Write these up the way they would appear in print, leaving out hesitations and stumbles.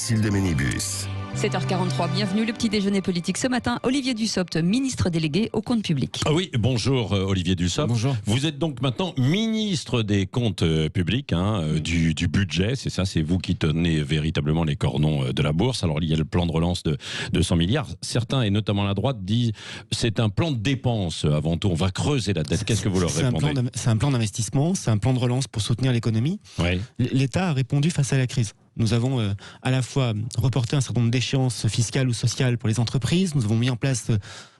Mathilde Ménibus. 7h43, bienvenue, le petit déjeuner politique ce matin. Olivier Dussopt, ministre délégué aux comptes publics. Ah oui, bonjour Olivier Dussopt. Bonjour. Vous êtes donc maintenant ministre des comptes publics, du budget, c'est ça, c'est vous qui tenez véritablement les cordons de la bourse. Alors il y a le plan de relance de 100 milliards. Certains, et notamment la droite, disent c'est un plan de dépenses avant tout, on va creuser la dette. Qu'est-ce que vous leur répondez? C'est un plan d'investissement, c'est un plan de relance pour soutenir l'économie. Oui. L'État a répondu face à la crise. Nous avons à la fois reporté un certain nombre d'échéances fiscales ou sociales pour les entreprises, nous avons mis en place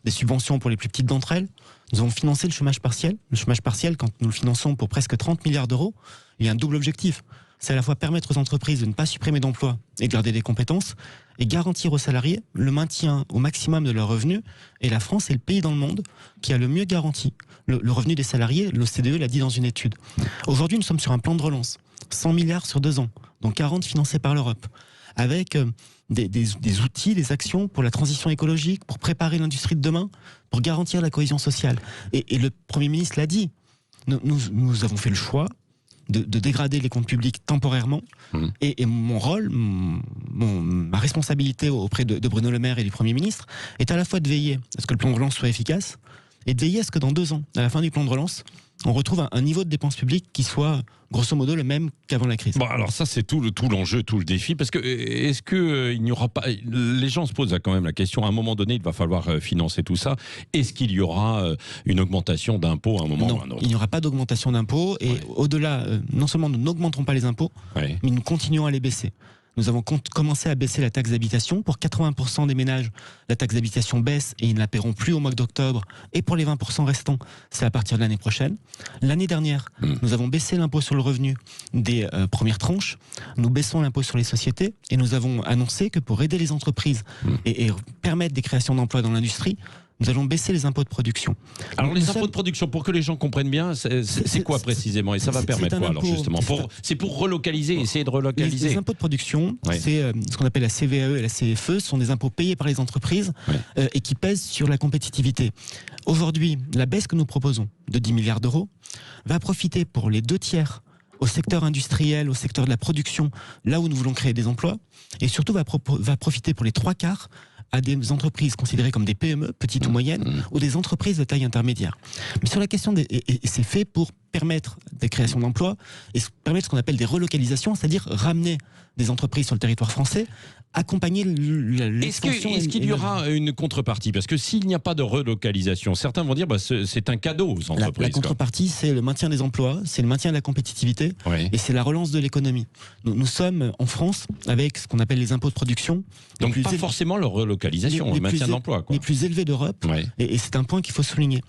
des subventions pour les plus petites d'entre elles, nous avons financé le chômage partiel. Le chômage partiel, quand nous le finançons pour presque 30 milliards d'euros, il y a un double objectif. C'est à la fois permettre aux entreprises de ne pas supprimer d'emplois et de garder des compétences, et garantir aux salariés le maintien au maximum de leurs revenus. Et la France est le pays dans le monde qui a le mieux garanti le revenu des salariés. L'OCDE l'a dit dans une étude. Aujourd'hui, nous sommes sur un plan de relance. 100 milliards sur 2 ans, dont 40 financés par l'Europe, avec des outils, des actions pour la transition écologique, pour préparer l'industrie de demain, pour garantir la cohésion sociale. Et le Premier ministre l'a dit, nous avons fait le choix de dégrader les comptes publics temporairement. Et mon rôle, ma responsabilité auprès de Bruno Le Maire et du Premier ministre est à la fois de veiller à ce que le plan de relance soit efficace et de veiller à ce que dans 2 ans, à la fin du plan de relance, on retrouve un niveau de dépenses publiques qui soit grosso modo le même qu'avant la crise. Bon, alors ça c'est tout l'enjeu, tout le défi, parce que est-ce que il n'y aura pas, les gens se posent quand même la question, à un moment donné il va falloir financer tout ça, est-ce qu'il y aura une augmentation d'impôts à un moment ou à un autre? Il n'y aura pas d'augmentation d'impôts, et au-delà, non seulement nous n'augmenterons pas les impôts, mais nous continuons à les baisser. Nous avons commencé à baisser la taxe d'habitation. Pour 80% des ménages, la taxe d'habitation baisse et ils ne la paieront plus au mois d'octobre. Et pour les 20% restants, c'est à partir de l'année prochaine. L'année dernière, nous avons baissé l'impôt sur le revenu des premières tranches. Nous baissons l'impôt sur les sociétés et nous avons annoncé que pour aider les entreprises et permettre des créations d'emplois dans l'industrie, nous allons baisser les impôts de production. Alors les impôts de production, pour que les gens comprennent bien, c'est quoi précisément? Et ça va permettre quoi alors justement? C'est pour relocaliser, essayer de relocaliser. Les impôts de production, c'est ce qu'on appelle la CVAE et la CFE, ce sont des impôts payés par les entreprises et qui pèsent sur la compétitivité. Aujourd'hui, la baisse que nous proposons de 10 milliards d'euros va profiter pour les 2/3 au secteur industriel, au secteur de la production, là où nous voulons créer des emplois, et surtout va profiter pour les 3/4 à des entreprises considérées comme des PME, petites ou moyennes, ou des entreprises de taille intermédiaire. Mais sur la question et c'est fait pour permettre des créations d'emplois et permettre ce qu'on appelle des relocalisations, c'est-à-dire ramener des entreprises sur le territoire français, accompagner l'expansion. Est-ce qu'il y aura une contrepartie? Parce que s'il n'y a pas de relocalisation, certains vont dire c'est un cadeau aux entreprises. La contrepartie, c'est le maintien des emplois, c'est le maintien de la compétitivité et c'est la relance de l'économie. Nous sommes en France avec ce qu'on appelle les impôts de production. Donc pas forcément leur relocalisation, le maintien d'emploi. Les plus élevés d'Europe et c'est un point qu'il faut souligner.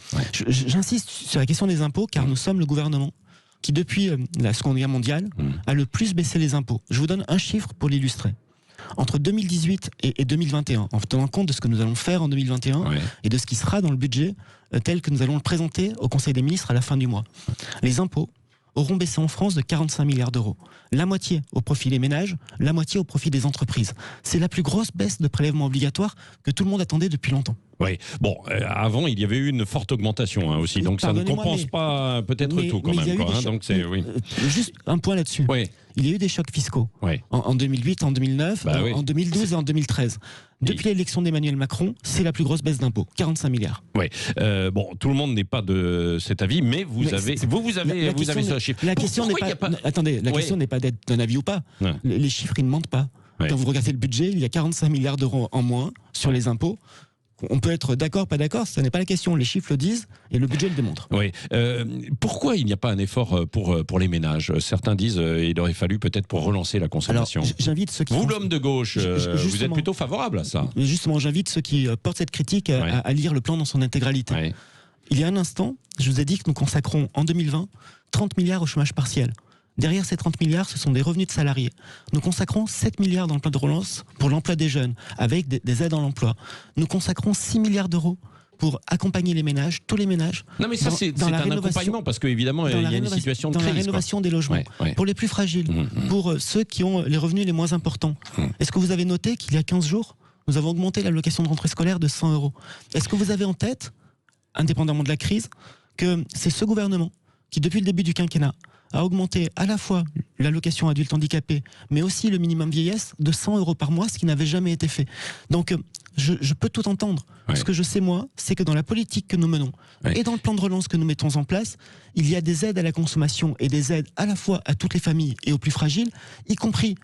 J'insiste sur la question des impôts car nous sommes le gouvernement qui depuis la Seconde Guerre mondiale a le plus baissé les impôts. Je vous donne un chiffre pour l'illustrer. Entre 2018 et 2021, en tenant compte de ce que nous allons faire en 2021 et de ce qui sera dans le budget tel que nous allons le présenter au Conseil des ministres à la fin du mois, les impôts auront baissé en France de 45 milliards d'euros. La moitié au profit des ménages, la moitié au profit des entreprises. C'est la plus grosse baisse de prélèvements obligatoires que tout le monde attendait depuis longtemps. Oui, bon, avant il y avait eu une forte augmentation aussi, donc ça ne compense pas peut-être tout quand même. Donc c'est juste un point là-dessus. Il y a eu des chocs fiscaux en 2008, en 2009, en 2012 et en 2013. Depuis l'élection d'Emmanuel Macron, c'est la plus grosse baisse d'impôts, 45 milliards. Oui, bon, tout le monde n'est pas de cet avis, mais vous avez ce chiffre. La question n'est pas. Attendez, la question n'est pas d'être d'un avis ou pas. Les chiffres, ils ne mentent pas. Quand vous regardez le budget, il y a 45 milliards d'euros en moins sur les impôts. On peut être d'accord, pas d'accord, ce n'est pas la question. Les chiffres le disent et le budget le démontre. Oui. Pourquoi il n'y a pas un effort pour les ménages? Certains disent il aurait fallu peut-être pour relancer la consommation. Alors, j'invite ceux qui vous, l'homme de gauche, vous êtes plutôt favorable à ça? Justement, j'invite ceux qui portent cette critique à lire le plan dans son intégralité. Il y a un instant, je vous ai dit que nous consacrons en 2020 30 milliards au chômage partiel. Derrière ces 30 milliards, ce sont des revenus de salariés. Nous consacrons 7 milliards dans le plan de relance pour l'emploi des jeunes, avec des aides à l'emploi. Nous consacrons 6 milliards d'euros pour accompagner les ménages, tous les ménages. Non mais ça c'est un accompagnement parce qu'évidemment il y a une situation de crise. Dans la rénovation des logements, pour les plus fragiles, pour ceux qui ont les revenus les moins importants. Est-ce que vous avez noté qu'il y a 15 jours, nous avons augmenté l'allocation de rentrée scolaire de 100 €? Est-ce que vous avez en tête, indépendamment de la crise, que c'est ce gouvernement qui, depuis le début du quinquennat, à augmenter à la fois l'allocation adulte handicapé, mais aussi le minimum vieillesse de 100 € par mois, ce qui n'avait jamais été fait. Donc, je peux tout entendre. Ouais. Ce que je sais, moi, c'est que dans la politique que nous menons Ouais. et dans le plan de relance que nous mettons en place, il y a des aides à la consommation et des aides à la fois à toutes les familles et aux plus fragiles, y compris,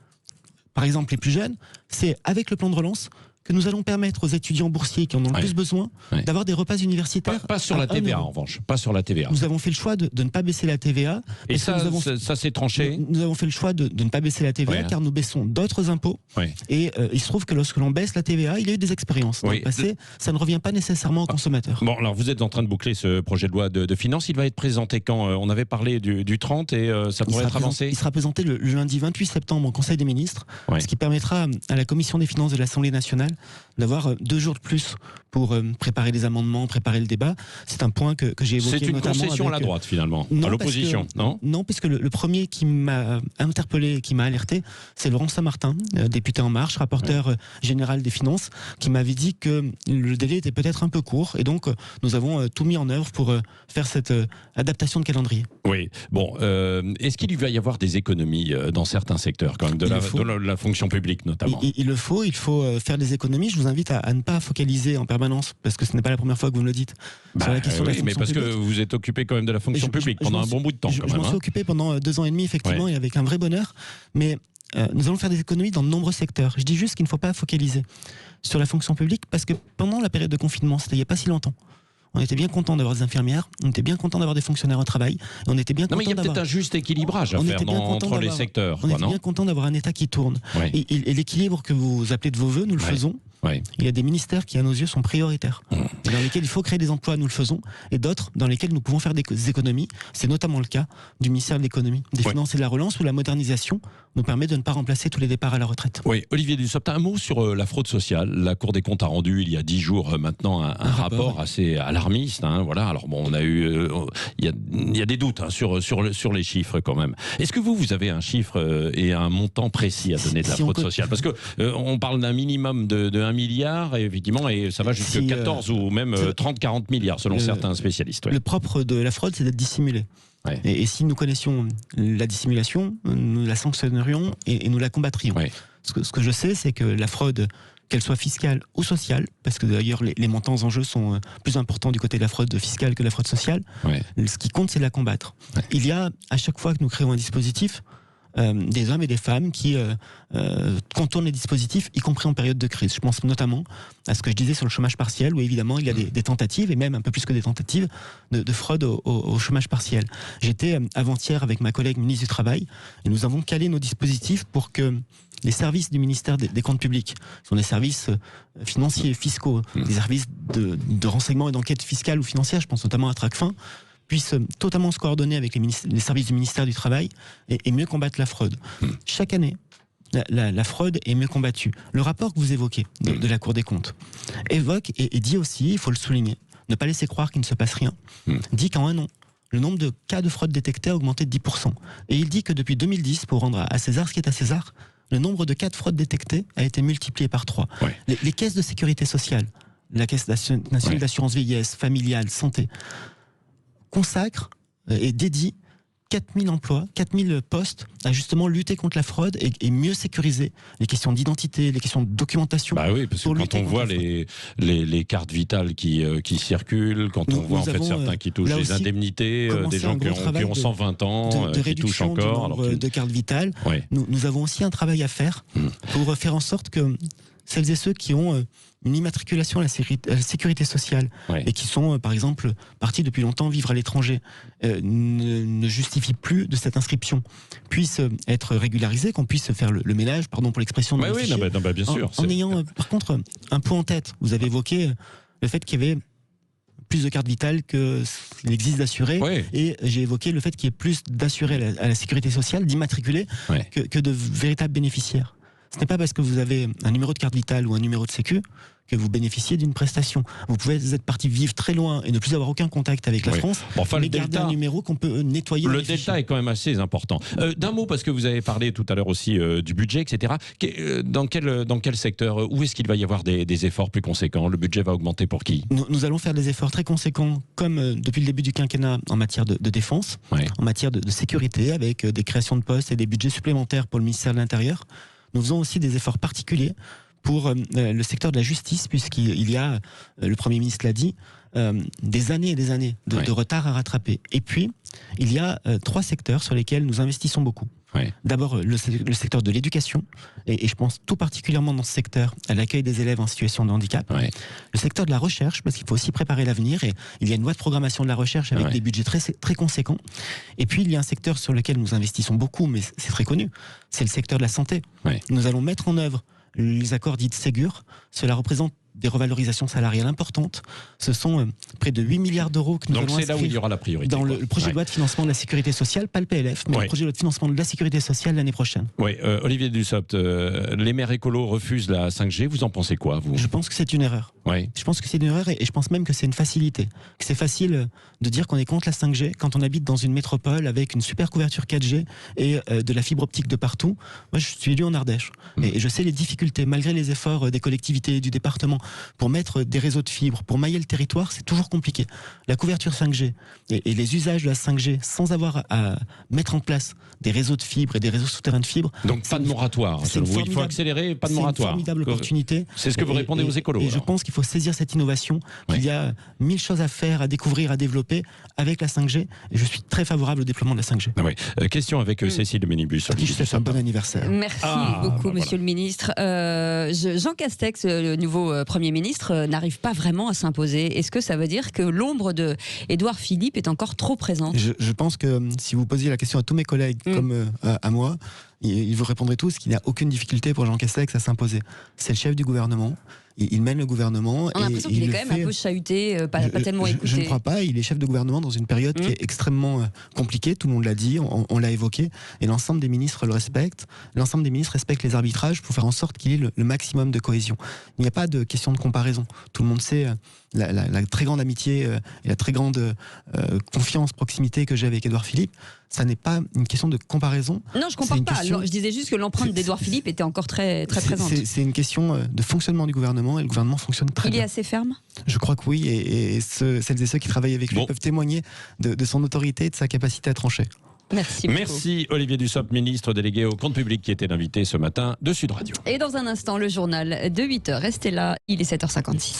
par exemple, les plus jeunes. C'est avec le plan de relance que nous allons permettre aux étudiants boursiers qui en ont le Ouais. plus besoin Ouais. d'avoir des repas universitaires. Pas sur à la 1 TVA, euro. en revanche. Pas sur la TVA. Nous avons fait le choix de ne pas baisser la TVA. Et parce que nous avons- ça c'est tranché. Nous avons fait le choix de ne pas baisser la TVA Ouais. car nous baissons d'autres impôts. Ouais. Et il se trouve que lorsque l'on baisse la TVA, il y a eu des expériences dans Oui. le passé. Ça ne revient pas nécessairement aux consommateurs. Bon, alors vous êtes en train de boucler ce projet de loi de finances. Il va être présenté quand On avait parlé du 30 et ça pourrait être avancé. Il sera présenté le lundi 28 septembre au Conseil des ministres, Ouais. ce qui permettra à la Commission des finances de l'Assemblée nationale d'avoir 2 jours de plus pour préparer les amendements, préparer le débat. C'est un point que j'ai évoqué C'est une notamment concession à la avec, droite finalement, non, à l'opposition, parce que- non Non, puisque le premier qui m'a interpellé, qui m'a alerté, c'est Laurent Saint-Martin, député En Marche, rapporteur général des finances, qui m'avait dit que le délai était peut-être un peu court. Et donc, nous avons tout mis en œuvre pour faire cette adaptation de calendrier. Oui. Bon, est-ce qu'il va y avoir des économies dans certains secteurs, quand même, de Il le faut. la fonction publique notamment Il le faut, il faut faire des économies. Je vous invite à ne pas focaliser en permanence, parce que ce n'est pas la première fois que vous me le dites, sur la question de la oui, mais fonction parce que publique. vous êtes occupé quand même de la fonction publique je pendant m'en un bon bout de temps, Je quand m'en même. suis occupé pendant 2 ans et demi, effectivement, Ouais. et avec un vrai bonheur. Mais nous allons faire des économies dans de nombreux secteurs. Je dis juste qu'il ne faut pas focaliser sur la fonction publique, parce que pendant la période de confinement, c'était il n'y a pas si longtemps, on était bien content d'avoir des infirmières, on était bien content d'avoir des fonctionnaires au travail, et on était bien Non, mais il y content a peut-être d'avoir... un juste équilibrage à On faire était bien content entre les d'avoir- secteurs, On quoi, était non bien content d'avoir un État qui tourne. Ouais. Et l'équilibre que vous appelez de vos voeux, nous le Ouais. faisons. Ouais. Il y a des ministères qui, à nos yeux, sont prioritaires, et dans lesquels il faut créer des emplois, nous le faisons, et d'autres dans lesquels nous pouvons faire des économies. C'est notamment le cas du ministère de l'économie, des Ouais. finances et de la relance, où la modernisation nous permet de ne pas remplacer tous les départs à la retraite. Oui, Olivier Dussopt, un mot sur la fraude sociale. La Cour des comptes a rendu il y a 10 jours maintenant un rapport assez alarmiste. Voilà. Alors bon, on a eu, il y a des doutes sur les chiffres quand même. Est-ce que vous avez un chiffre et un montant précis à donner de la Si on fraude peut- sociale? Parce que on parle d'un minimum de 1 milliard, et effectivement, et ça va jusqu'à Si, 14 ou même 30-40 milliards selon certains spécialistes. Ouais. Le propre de la fraude, c'est d'être dissimulé. Ouais. Et si nous connaissions la dissimulation, nous la sanctionnerions et nous la combattrions. Ouais. Ce que je sais, c'est que la fraude, qu'elle soit fiscale ou sociale, parce que d'ailleurs les montants en jeu sont plus importants du côté de la fraude fiscale que de la fraude sociale, Ouais. ce qui compte, c'est de la combattre. Ouais. Il y a, à chaque fois que nous créons un dispositif, des hommes et des femmes qui contournent les dispositifs, y compris en période de crise. Je pense notamment à ce que je disais sur le chômage partiel, où évidemment il y a des tentatives, et même un peu plus que des tentatives, de fraude au chômage partiel. J'étais avant-hier avec ma collègue ministre du Travail, et nous avons calé nos dispositifs pour que les services du ministère des Comptes publics, qui sont des services financiers et fiscaux, des services de renseignement et d'enquête fiscale ou financière, je pense notamment à Tracfin, puissent totalement se coordonner avec les services du ministère du Travail et mieux combattre la fraude. Chaque année, la fraude est mieux combattue. Le rapport que vous évoquez de la Cour des comptes évoque et dit aussi, il faut le souligner, ne pas laisser croire qu'il ne se passe rien, dit qu'en un an, le nombre de cas de fraude détectés a augmenté de 10%. Et il dit que depuis 2010, pour rendre à César ce qui est à César, le nombre de cas de fraude détectés a été multiplié par 3. Ouais. Les caisses de sécurité sociale, la Caisse nationale d'assurance vieillesse, familiale, santé, consacrent et dédient 4000 emplois, 4000 postes à justement lutter contre la fraude et mieux sécuriser les questions d'identité, les questions de documentation. Bah oui, parce que pour quand lutter on voit contre les cartes vitales qui circulent, quand on Nous voit en fait avons, certains qui touchent là les aussi, indemnités, commencé des gens un gros qui travail ont 120 ans, de qui touchent réduction du encore. nombre de cartes vitales. Ouais. Nous avons aussi un travail à faire pour faire en sorte que celles et ceux qui ont une immatriculation à la sécurité sociale Ouais. et qui sont, par exemple, partis depuis longtemps vivre à l'étranger, ne justifient plus de cette inscription, puissent être régularisés, qu'on puisse faire le ménage, pardon pour l'expression, de Ouais, nos oui, fichiers. non, bah, bien sûr. En ayant, par contre, un point en tête. Vous avez évoqué le fait qu'il y avait plus de cartes vitales qu'il existe d'assurés. Ouais. Et j'ai évoqué le fait qu'il y ait plus d'assurés à la sécurité sociale, d'immatriculés, Ouais. que de véritables bénéficiaires. Ce n'est pas parce que vous avez un numéro de carte vitale ou un numéro de sécu que vous bénéficiez d'une prestation. Vous pouvez être parti vivre très loin et ne plus avoir aucun contact avec la France, Enfin, mais garder un numéro qu'on peut nettoyer. Le delta est quand même assez important. D'un mot, parce que vous avez parlé tout à l'heure aussi du budget, etc. Dans quel secteur, où est-ce qu'il va y avoir des efforts plus conséquents? Le budget va augmenter pour qui? Nous allons faire des efforts très conséquents, comme depuis le début du quinquennat, en matière de défense, en matière de sécurité, avec des créations de postes et des budgets supplémentaires pour le ministère de l'Intérieur. Nous faisons aussi des efforts particuliers pour le secteur de la justice, puisqu'il y a, le Premier ministre l'a dit, des années et des années de retard à rattraper. Et puis, il y a 3 secteurs sur lesquels nous investissons beaucoup. D'abord, le secteur de l'éducation, et je pense tout particulièrement dans ce secteur à l'accueil des élèves en situation de handicap. Le secteur de la recherche, parce qu'il faut aussi préparer l'avenir, et il y a une loi de programmation de la recherche avec des budgets très, très conséquents. Et puis, il y a un secteur sur lequel nous investissons beaucoup, mais c'est très connu, c'est le secteur de la santé. Nous allons mettre en œuvre les accords dits de Ségur. Cela représente des revalorisations salariales importantes. Ce sont près de 8 milliards d'euros que nous allons inscrire. Donc c'est là où il y aura la priorité. Dans le projet de loi de financement de la sécurité sociale, pas le PLF, mais le projet de loi de financement de la sécurité sociale l'année prochaine. Olivier Dussopt, les maires écolos refusent la 5G. Vous en pensez quoi, vous? Je pense que c'est une erreur. Je pense que c'est une erreur et je pense même que c'est une facilité. Que c'est facile de dire qu'on est contre la 5G quand on habite dans une métropole avec une super couverture 4G et de la fibre optique de partout. Moi, je suis élu en Ardèche et je sais les difficultés, malgré les efforts des collectivités et du département, pour mettre des réseaux de fibres, pour mailler le territoire, c'est toujours compliqué. La couverture 5G et les usages de la 5G sans avoir à mettre en place des réseaux de fibres et des réseaux souterrains de fibres. Donc pas de moratoire. Il faut accélérer, pas de moratoire. C'est une formidable opportunité. C'est ce que vous répondez aux écolos. Et je pense qu'il faut saisir cette innovation, qu'il y a 1000 choses à faire, à découvrir, à développer avec la 5G. Et je suis très favorable au déploiement de la 5G. Question avec Cécile Ménibus. À qui je souhaite un bon anniversaire. Merci beaucoup, monsieur le ministre. Jean Castex, le nouveau Premier ministre, n'arrive pas vraiment à s'imposer. Est-ce que ça veut dire que l'ombre de Édouard Philippe est encore trop présente? Je pense que si vous posiez la question à tous mes collègues comme à moi, ils vous répondraient tous qu'il n'y a aucune difficulté pour Jean Castex à s'imposer. C'est le chef du gouvernement. Il mène le gouvernement. On a l'impression qu'il est quand même un peu chahuté, pas tellement écouté. Je ne crois pas. Il est chef de gouvernement dans une période qui est extrêmement compliquée. Tout le monde l'a dit, on l'a évoqué. Et l'ensemble des ministres le respectent. L'ensemble des ministres respectent les arbitrages pour faire en sorte qu'il y ait le maximum de cohésion. Il n'y a pas de question de comparaison. Tout le monde sait la très grande amitié et la très grande confiance, proximité que j'ai avec Édouard Philippe. Ça n'est pas une question de comparaison. Non, je ne compare pas. Je disais juste que l'empreinte d'Édouard Philippe était encore très, très présente. C'est une question de fonctionnement du gouvernement et le gouvernement fonctionne très bien. Il est assez ferme? Je crois que oui, et celles et ceux qui travaillent avec lui peuvent témoigner de son autorité et de sa capacité à trancher. Merci beaucoup. Merci Olivier Dussopt, ministre délégué au compte public, qui était l'invité ce matin de Sud Radio. Et dans un instant, le journal de 8h. Restez là, il est 7h56.